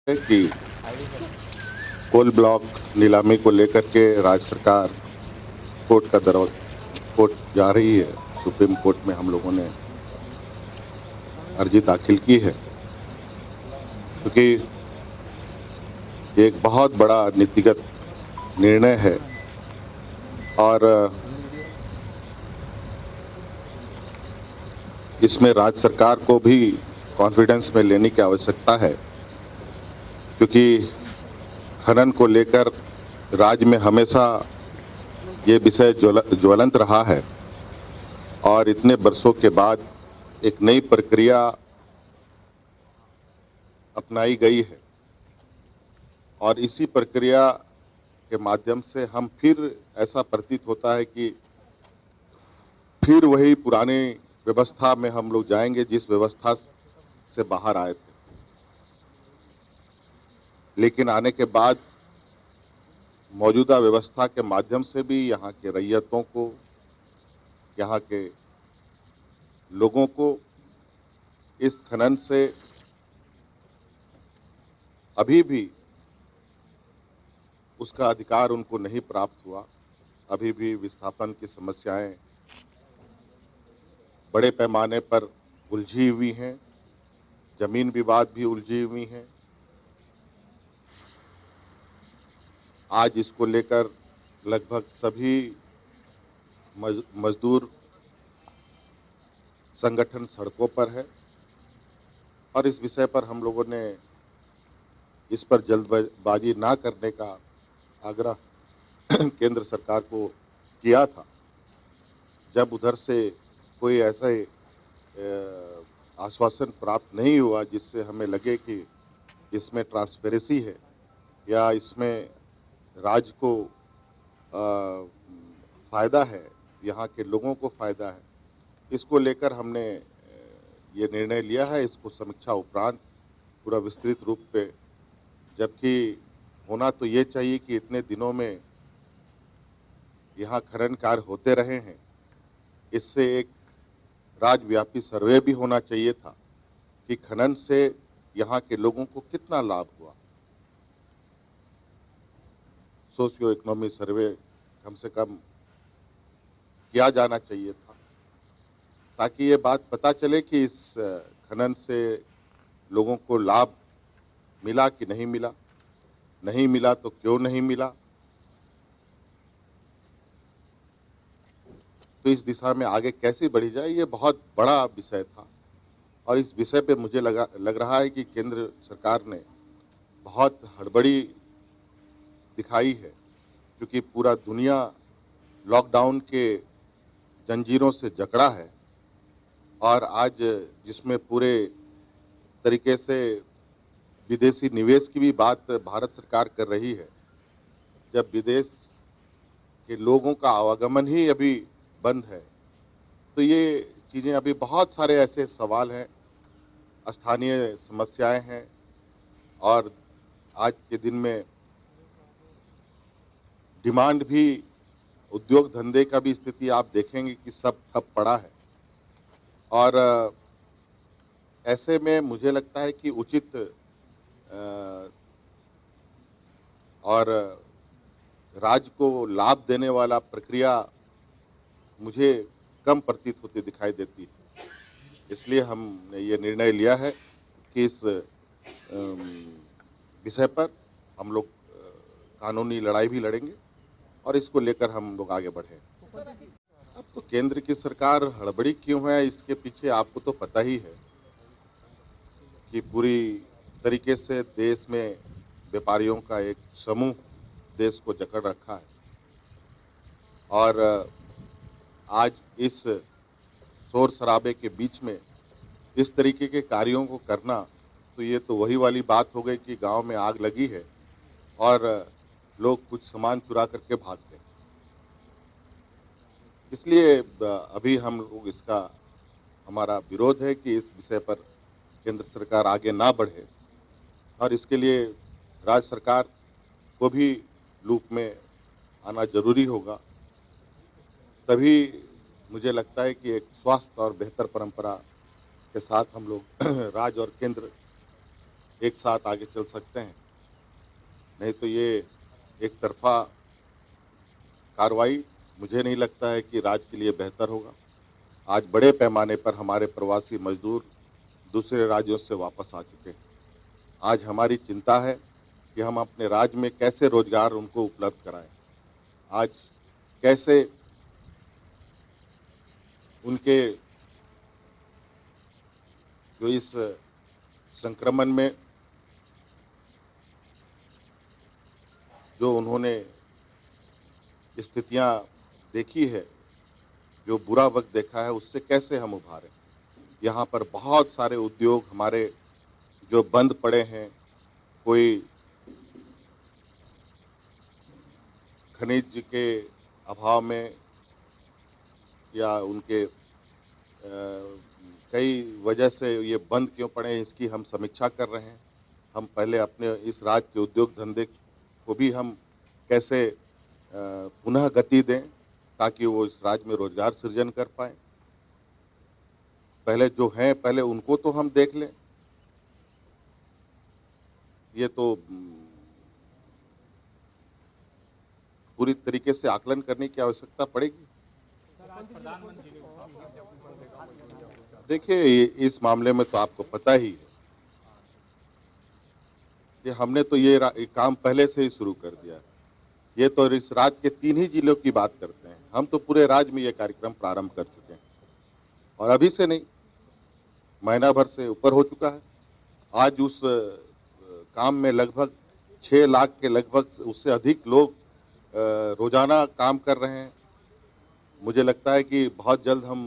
है कि coal block नीलामी को लेकर के राज्य सरकार कोर्ट का दरवा कोर्ट जा रही है। सुप्रीम कोर्ट में हम लोगों ने अर्जी दाखिल की है, क्योंकि ये एक बहुत बड़ा नीतिगत निर्णय है और इसमें राज्य सरकार को भी कॉन्फिडेंस में लेने की आवश्यकता है, क्योंकि खनन को लेकर राज्य में हमेशा ये विषय ज्वलंत रहा है और इतने वर्षों के बाद एक नई प्रक्रिया अपनाई गई है और इसी प्रक्रिया के माध्यम से हम फिर ऐसा प्रतीत होता है कि फिर वही पुरानी व्यवस्था में हम लोग जाएंगे जिस व्यवस्था से बाहर आए थे। लेकिन आने के बाद मौजूदा व्यवस्था के माध्यम से भी यहाँ के रैयतों को, यहाँ के लोगों को इस खनन से अभी भी उसका अधिकार उनको नहीं प्राप्त हुआ। अभी भी विस्थापन की समस्याएं बड़े पैमाने पर उलझी हुई हैं, जमीन विवाद भी उलझी हुई हैं। आज इसको लेकर लगभग सभी मजदूर संगठन सड़कों पर है और इस विषय पर हम लोगों ने इस पर जल्दबाजी ना करने का आग्रह केंद्र सरकार को किया था। जब उधर से कोई ऐसा आश्वासन प्राप्त नहीं हुआ जिससे हमें लगे कि इसमें ट्रांसपेरेंसी है या इसमें राज्य को फ़ायदा है, यहाँ के लोगों को फ़ायदा है, इसको लेकर हमने ये निर्णय लिया है। इसको समीक्षा उपरांत पूरा विस्तृत रूप पे, जबकि होना तो ये चाहिए कि इतने दिनों में यहाँ खनन कार्य होते रहे हैं, इससे एक राज्यव्यापी सर्वे भी होना चाहिए था कि खनन से यहाँ के लोगों को कितना लाभ हुआ। सोशियो इकोनॉमी सर्वे कम से कम किया जाना चाहिए था, ताकि ये बात पता चले कि इस खनन से लोगों को लाभ मिला कि नहीं मिला, नहीं मिला तो क्यों नहीं मिला। तो इस दिशा में आगे कैसे बढ़ी जाए, ये बहुत बड़ा विषय था और इस विषय पे मुझे लग रहा है कि केंद्र सरकार ने बहुत हड़बड़ी दिखाई है, क्योंकि पूरा दुनिया लॉकडाउन के जंजीरों से जकड़ा है और आज जिसमें पूरे तरीके से विदेशी निवेश की भी बात भारत सरकार कर रही है, जब विदेश के लोगों का आवागमन ही अभी बंद है, तो ये चीज़ें अभी बहुत सारे ऐसे सवाल हैं, स्थानीय समस्याएं हैं और आज के दिन में डिमांड भी, उद्योग धंधे का भी स्थिति आप देखेंगे कि सब ठप पड़ा है और ऐसे में मुझे लगता है कि उचित और राज्य को लाभ देने वाला प्रक्रिया मुझे कम प्रतीत होती दिखाई देती है। इसलिए हमने ये निर्णय लिया है कि इस विषय पर हम लोग कानूनी लड़ाई भी लड़ेंगे और इसको लेकर हम लोग आगे बढ़ें। अब तो केंद्र की सरकार हड़बड़ी क्यों है, इसके पीछे आपको तो पता ही है कि पूरी तरीके से देश में व्यापारियों का एक समूह देश को जकड़ रखा है और आज इस शोर शराबे के बीच में इस तरीके के कार्यों को करना, तो ये तो वही वाली बात हो गई कि गांव में आग लगी है और लोग कुछ सामान चुरा करके भाग गए। इसलिए अभी हम लोग इसका, हमारा विरोध है कि इस विषय पर केंद्र सरकार आगे ना बढ़े और इसके लिए राज्य सरकार को भी लूप में आना जरूरी होगा। तभी मुझे लगता है कि एक स्वस्थ और बेहतर परंपरा के साथ हम लोग राज्य और केंद्र एक साथ आगे चल सकते हैं, नहीं तो ये एक तरफा कार्रवाई मुझे नहीं लगता है कि राज्य के लिए बेहतर होगा। आज बड़े पैमाने पर हमारे प्रवासी मजदूर दूसरे राज्यों से वापस आ चुके हैं। आज हमारी चिंता है कि हम अपने राज्य में कैसे रोजगार उनको उपलब्ध कराएं। आज कैसे उनके जो इस संक्रमण में जो उन्होंने स्थितियां देखी है, जो बुरा वक्त देखा है, उससे कैसे हम उभारें। यहाँ पर बहुत सारे उद्योग हमारे जो बंद पड़े हैं, कोई खनिज के अभाव में या उनके कई वजह से ये बंद क्यों पड़े हैं, इसकी हम समीक्षा कर रहे हैं। हम पहले अपने इस राज्य के उद्योग धंधे को भी हम कैसे पुनः गति दें ताकि वो इस राज्य में रोजगार सृजन कर पाएं। पहले जो हैं पहले उनको तो हम देख लें। ये तो पूरी तरीके से आकलन करने की आवश्यकता पड़ेगी। देखिए, इस मामले में तो आपको पता ही है कि हमने तो ये काम पहले से ही शुरू कर दिया है। ये तो इस राज्य के 3 ही जिलों की बात करते हैं, हम तो पूरे राज्य में ये कार्यक्रम प्रारंभ कर चुके हैं और अभी से नहीं, महीना भर से ऊपर हो चुका है। आज उस काम में लगभग 6 लाख के लगभग उससे अधिक लोग रोजाना काम कर रहे हैं। मुझे लगता है कि बहुत जल्द हम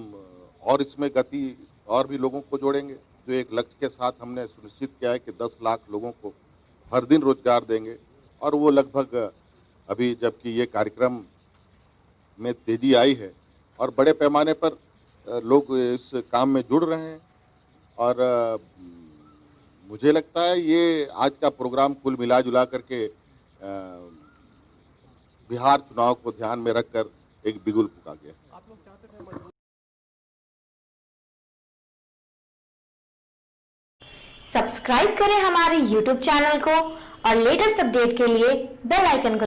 और इसमें गति और भी लोगों को जोड़ेंगे। जो एक लक्ष्य के साथ हमने सुनिश्चित किया है कि 10 लाख लोगों को हर दिन रोजगार देंगे और वो लगभग अभी जबकि ये कार्यक्रम में तेजी आई है और बड़े पैमाने पर लोग इस काम में जुड़ रहे हैं और मुझे लगता है ये आज का प्रोग्राम कुल मिला जुला करके बिहार चुनाव को ध्यान में रखकर एक बिगुल फूंका गया। सब्सक्राइब करें हमारे YouTube चैनल को और लेटेस्ट अपडेट के लिए बेल आइकन को